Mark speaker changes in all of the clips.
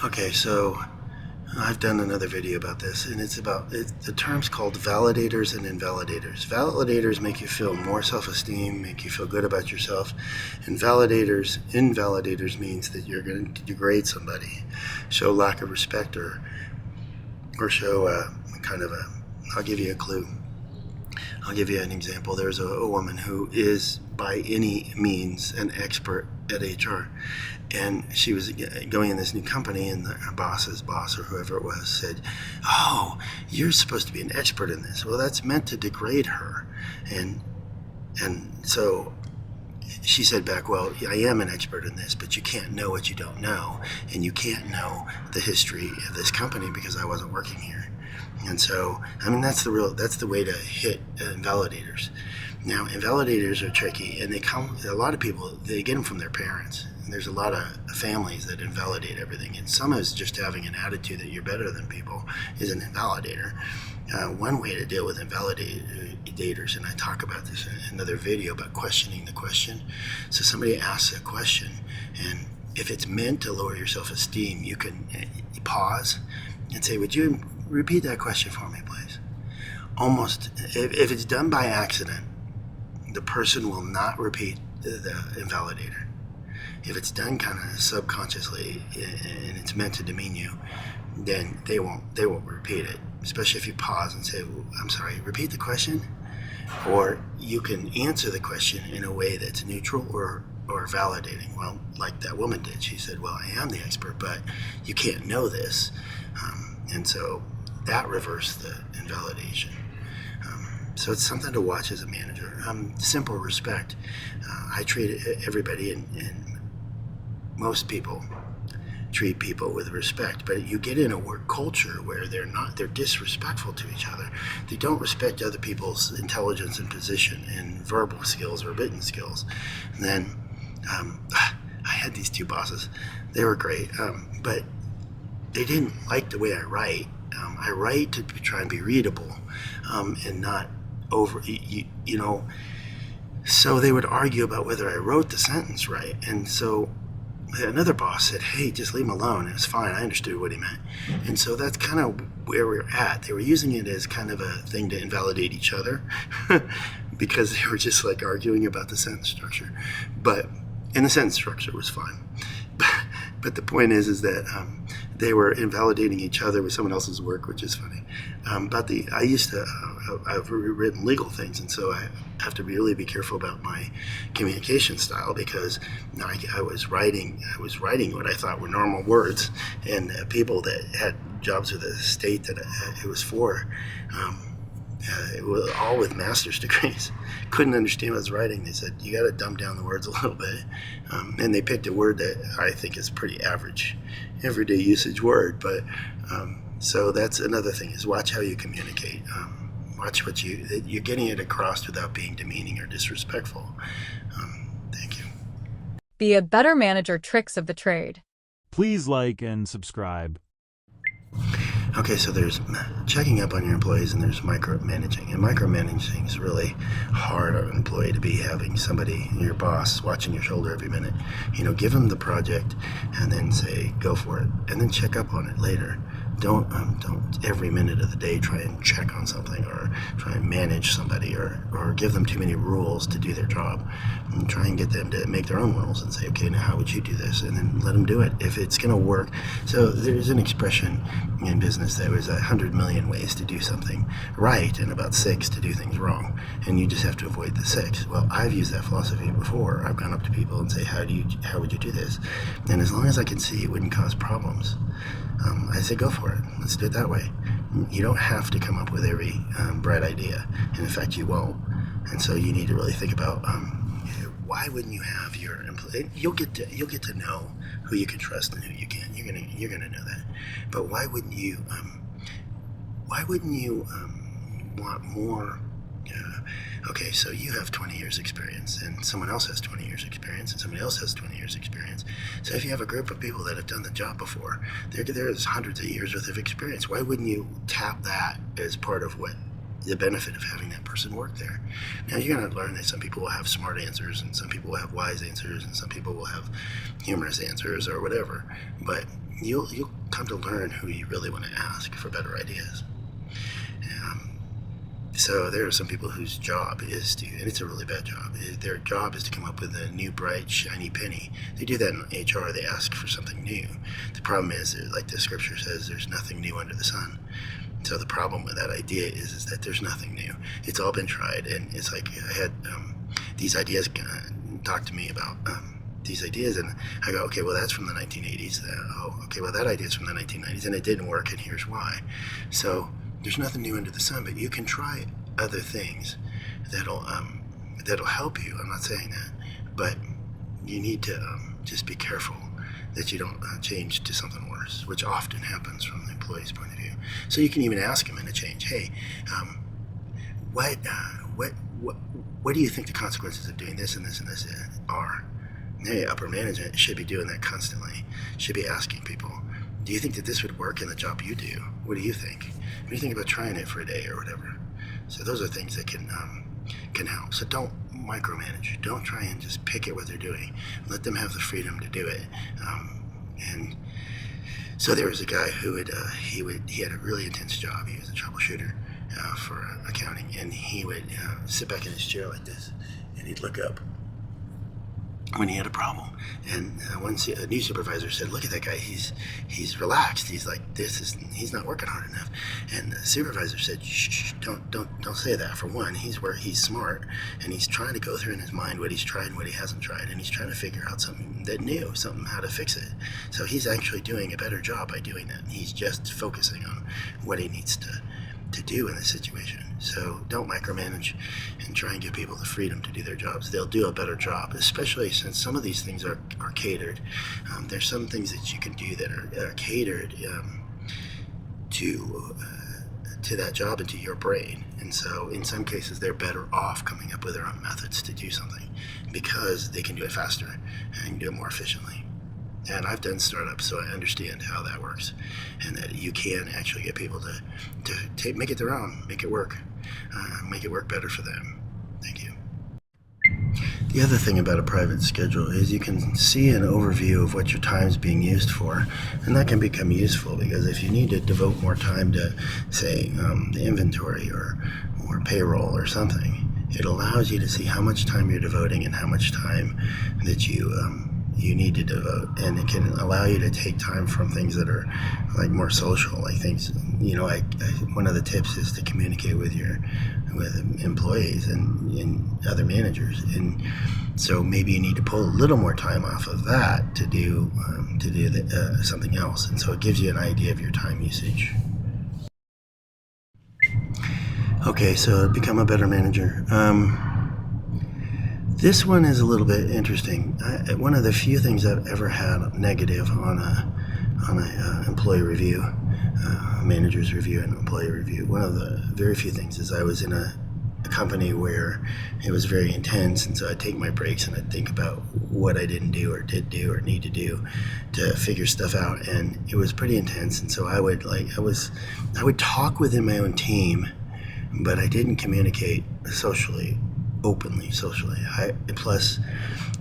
Speaker 1: Okay, so I've done another video about this, and the term's called validators and invalidators. Validators make you feel more self-esteem, make you feel good about yourself. Invalidators means that you're going to degrade somebody, show lack of respect, or show I'll give you a clue. I'll give you an example. There's a woman who is by any means an expert at HR, and she was going in this new company, and her boss's boss or whoever it was said, "Oh, you're supposed to be an expert in this." Well, that's meant to degrade her, and so she said back, "Well, I am an expert in this, but you can't know what you don't know, and you can't know the history of this company because I wasn't working here." And so, that's the way to hit invalidators. Now, invalidators are tricky, and a lot of people, they get them from their parents. And there's a lot of families that invalidate everything. And some is just having an attitude that you're better than people is an invalidator. One way to deal with invalidators, and I talk about this in another video about questioning the question. So somebody asks a question, and if it's meant to lower your self-esteem, you can pause and say, "Would you repeat that question for me, please?" Almost, if it's done by accident, the person will not repeat the invalidator. If it's done kind of subconsciously and it's meant to demean you, then they won't repeat it. Especially if you pause and say, "I'm sorry, repeat the question." Or you can answer the question in a way that's neutral or validating. Well, like that woman did. She said, "Well, I am the expert, but you can't know this." And so that reversed the invalidation. So it's something to watch as a manager. Simple respect. I treat everybody, and most people treat people with respect, but you get in a work culture where they're disrespectful to each other. They don't respect other people's intelligence and position and verbal skills or written skills. And then I had these two bosses. They were great, but they didn't like the way I write. I write to try and be readable, and not over, so they would argue about whether I wrote the sentence right. And so another boss said, "Hey, just leave him alone. It's fine. I understood what he meant." And so that's kind of where we're at. They were using it as kind of a thing to invalidate each other because they were just like arguing about the sentence structure. And the sentence structure was fine. But the point is that they were invalidating each other with someone else's work, which is funny. I've written legal things, and so I have to really be careful about my communication style because I was writing what I thought were normal words, and people that had jobs with the state that it was for, it was all with master's degrees, couldn't understand what I was writing. They said, "You got to dumb down the words a little bit," and they picked a word that I think is pretty average, everyday usage word. But so that's another thing, is watch how you communicate. Watch what you're getting it across without being demeaning or disrespectful. Thank you.
Speaker 2: Be a better manager. Tricks of the trade.
Speaker 3: Please like and subscribe.
Speaker 1: Okay, so there's checking up on your employees, and there's micromanaging. And micromanaging is really hard on an employee to be having somebody, your boss, watching your shoulder every minute. Give them the project and then say, "Go for it," and then check up on it later. Don't every minute of the day try and check on something or try and manage somebody or give them too many rules to do their job. And try and get them to make their own rules and say, "Okay, now how would you do this?" And then let them do it if it's going to work. So there's an expression in business that was 100 million ways to do something right and about 6 to do things wrong. And you just have to avoid the 6. Well, I've used that philosophy before. I've gone up to people and say, how would you do this? And as long as I can see it wouldn't cause problems, I say, "Go for it. Let's do it that way." You don't have to come up with every bright idea, and in fact, you won't. And so you need to really think about why wouldn't you have your employee? You'll get to know who you can trust and who you can't. You're gonna know that. But why wouldn't you? Want more? Okay, so you have 20 years experience, and someone else has 20 years experience, and somebody else has 20 years experience. So if you have a group of people that have done the job before, there is hundreds of years worth of experience. Why wouldn't you tap that as part of what the benefit of having that person work there. Now you're going to learn that some people will have smart answers, and some people will have wise answers, and some people will have humorous answers or whatever. But you'll come to learn who you really want to ask for better ideas. So there are some people whose job is to, and it's a really bad job, their job is to come up with a new, bright, shiny penny. They do that in HR. They ask for something new. The problem is, like the scripture says, there's nothing new under the sun. So the problem with that idea is that there's nothing new. It's all been tried, and it's like I had these ideas talk to me about these ideas, and I go, okay, well, that's from the 1980s. Okay, well, that idea is from the 1990s, and it didn't work, and here's why. So there's nothing new under the sun, but you can try other things that'll help you. I'm not saying that, but you need to just be careful that you don't change to something worse, which often happens from the employee's point of view. So you can even ask them in a change, hey, what do you think the consequences of doing this and this and this are? Hey, upper management should be doing that constantly, should be asking people, do you think that this would work in the job you do? What do you think? What do you think about trying it for a day or whatever? So those are things that can help. So don't micromanage. Don't try and just pick at what they're doing. Let them have the freedom to do it. And so there was a guy who he had a really intense job. He was a troubleshooter for accounting, and he would sit back in his chair like this, and he'd look up when he had a problem. And a new supervisor said, look at that guy, he's relaxed, he's like he's not working hard enough. And the supervisor said, shh, don't say that. For one, he's smart, and he's trying to go through in his mind what he's tried and what he hasn't tried, and he's trying to figure out something how to fix it. So he's actually doing a better job by doing that. He's just focusing on what he needs to do in this situation. So don't micromanage, and try and give people the freedom to do their jobs. They'll do a better job, especially since some of these things are catered. There's some things that you can do that are catered to that job and to your brain. And so in some cases, they're better off coming up with their own methods to do something because they can do it faster and can do it more efficiently. And I've done startups, so I understand how that works, and that you can actually get people to make it their own, make it work better for them. Thank you. The other thing about a private schedule is you can see an overview of what your time is being used for, and that can become useful because if you need to devote more time to, say, the inventory or payroll or something, it allows you to see how much time you're devoting and how much time that you need to devote, and it can allow you to take time from things that are like more social, like things, one of the tips is to communicate with employees and other managers, and so maybe you need to pull a little more time off of that to do something else, and so it gives you an idea of your time usage. Okay, so become a better manager. This one is a little bit interesting. One of the few things I've ever had negative on a employee review, a manager's review and employee review. One of the very few things is I was in a company where it was very intense, and so I'd take my breaks and I'd think about what I didn't do or did do or need to do to figure stuff out, and it was pretty intense. And so I would talk within my own team, but I didn't communicate openly socially. Plus,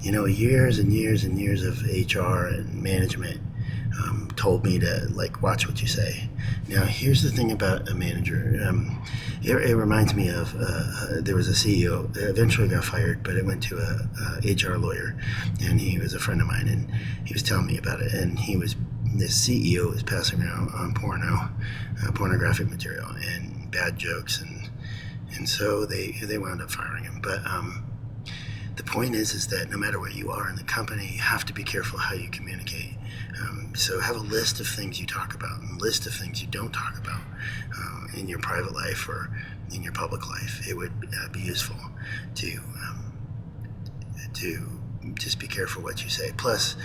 Speaker 1: years and years and years of HR and management told me to watch what you say. Now, here's the thing about a manager. It reminds me of there was a CEO that eventually got fired, but it went to a HR lawyer, and he was a friend of mine, and he was telling me about it. And this CEO was passing around on pornographic material and bad jokes, and so they wound up firing him. But the point is that no matter where you are in the company, you have to be careful how you communicate. So have a list of things you talk about and a list of things you don't talk about in your private life or in your public life. It would be useful to just be careful what you say. Plus,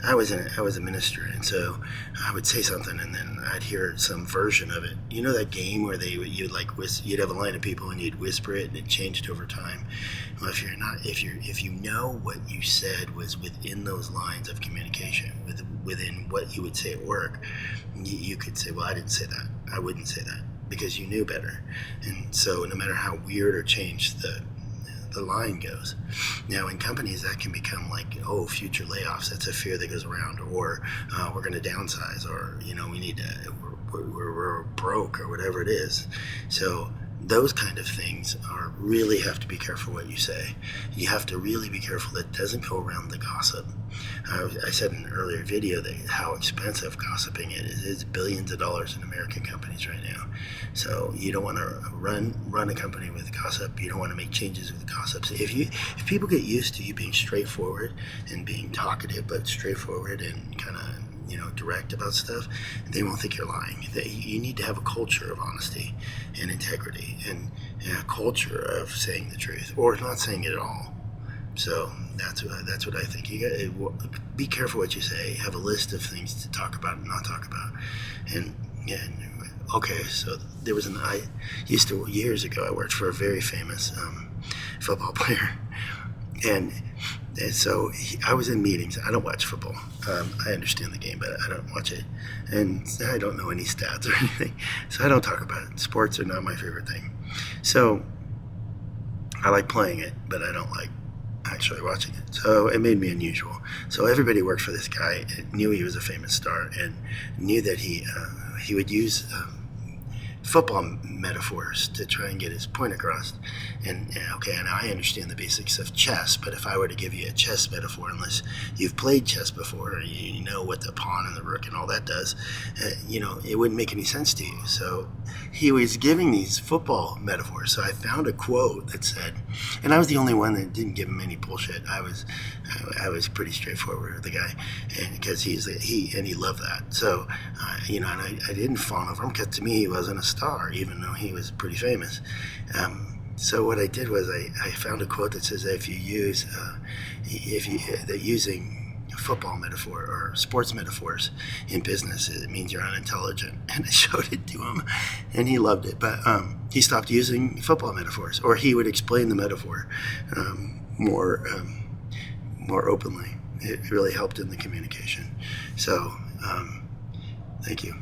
Speaker 1: I was a minister, and so I would say something, and then I'd hear some version of it. You know that game where you'd have a line of people and you'd whisper it, and it changed over time. Well, if you know what you said was within those lines of communication, within what you would say at work, you could say, well, I didn't say that. I wouldn't say that. because you knew better. And so no matter how weird or changed the line goes. Now in companies that can become like, oh, future layoffs. That's a fear that goes around, or we're going to downsize, or we need to, we're broke, or whatever it is. So those kind of things really have to be careful what you say. You have to really be careful that it doesn't go around the gossip. I said in an earlier video that how expensive gossiping is. It's billions of dollars in American companies right now. So you don't want to run a company with gossip. You don't want to make changes with gossip. If people get used to you being straightforward and being talkative, but straightforward and kind of direct about stuff, they won't think you're lying. You need to have a culture of honesty and integrity, and a culture of saying the truth or not saying it at all. So that's what I think. You got be careful what you say. Have a list of things to talk about and not talk about. And okay, so there was years ago I worked for a very famous football player, and so I was in meetings. I don't watch football. I understand the game, but I don't watch it. And I don't know any stats or anything. So I don't talk about it. Sports are not my favorite thing. So I like playing it, but I don't like actually watching it. So it made me unusual. So everybody worked for this guy, knew he was a famous star, and knew that he would use football metaphors to try and get his point across. And okay, now I understand the basics of chess, but if I were to give you a chess metaphor, unless you've played chess before, or you know what the pawn and the rook and all that does, it wouldn't make any sense to you. So he was giving these football metaphors. So I found a quote that said, and I was the only one that didn't give him any bullshit. I was pretty straightforward with the guy, and because he loved that. So and I didn't fawn over him, because to me he wasn't a star, even though he was pretty famous. So what I did was I found a quote that says that using football metaphor or sports metaphors in business, it means you're unintelligent. And I showed it to him, and he loved it. But he stopped using football metaphors, or he would explain the metaphor more openly. It really helped in the communication. So thank you.